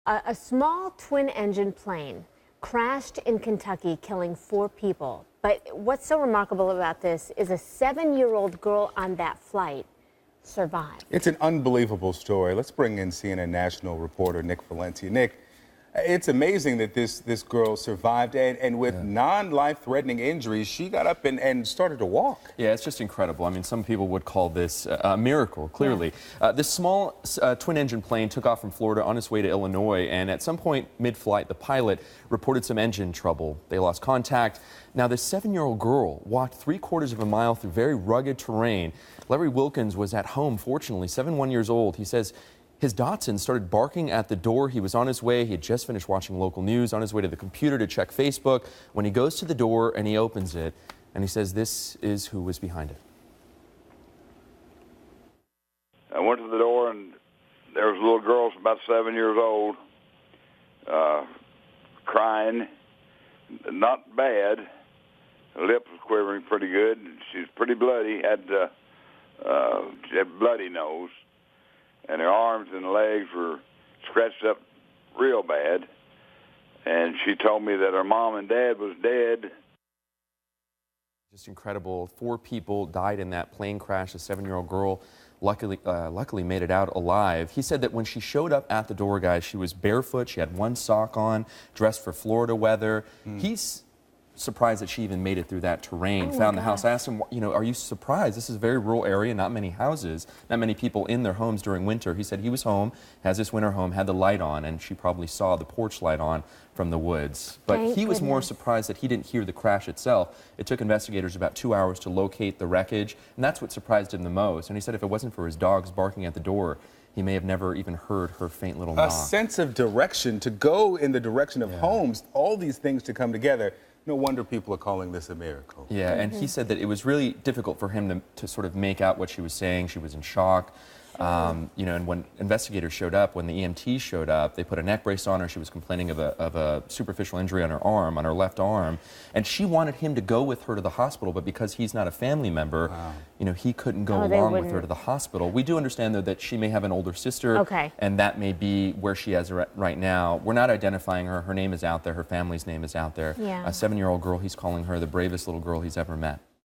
A small twin-engine plane crashed in Kentucky, killing 4 people. But what's so remarkable about this is a 7-year-old girl on that flight survived. It's an unbelievable story. Let's bring in CNN national reporter Nick Valenti. Nick, it's amazing that this girl survived, and with non-life-threatening injuries, she got up and started to walk. Yeah, it's just incredible. I mean, some people would call this a miracle, clearly. Yeah. This small twin-engine plane took off from Florida on its way to Illinois, and at some point mid-flight, the pilot reported some engine trouble. They lost contact. Now, this 7-year-old girl walked 3/4 of a mile through very rugged terrain. Larry Wilkins was at home, fortunately, 71 years old. He says his Dachshund started barking at the door. He was on his way. He had just finished watching local news, on his way to the computer to check Facebook, when he goes to the door and he opens it, and he says this is who was behind it. I went to the door, and there was a little girl, about 7 years old, crying. Not bad. Her lip was quivering pretty good. She was pretty bloody, she had bloody nose, and her arms and legs were scratched up real bad. And she told me that her mom and dad was dead. Just incredible. 4 people died in that plane crash. A 7-year-old girl luckily made it out alive. He said that when she showed up at the door, guys, she was barefoot. She had one sock on, dressed for Florida weather. He's surprised that she even made it through that terrain, found the house. I asked him, you know, are you surprised? This is a very rural area, not many houses, not many people in their homes during winter. He said he was home, has this winter home, had the light on, and she probably saw the porch light on from the woods. But he was more surprised that he didn't hear the crash itself. It took investigators about 2 hours to locate the wreckage, and that's what surprised him the most. And he said if it wasn't for his dogs barking at the door, he may have never even heard her faint little knock. A sense of direction, to go in the direction of homes, all these things to come together. No wonder people are calling this a miracle. Yeah, and he said that it was really difficult for him to sort of make out what she was saying. She was in shock. You know, and when investigators showed up, when the EMTs showed up, they put a neck brace on her. She was complaining of a superficial injury on her arm, on her left arm, and she wanted him to go with her to the hospital, but because he's not a family member, you know, he couldn't go along with her to the hospital. We do understand, though, that she may have an older sister, and that may be where she is right now. We're not identifying her. Her name is out there. Her family's name is out there. A 7-year-old girl, he's calling her the bravest little girl he's ever met.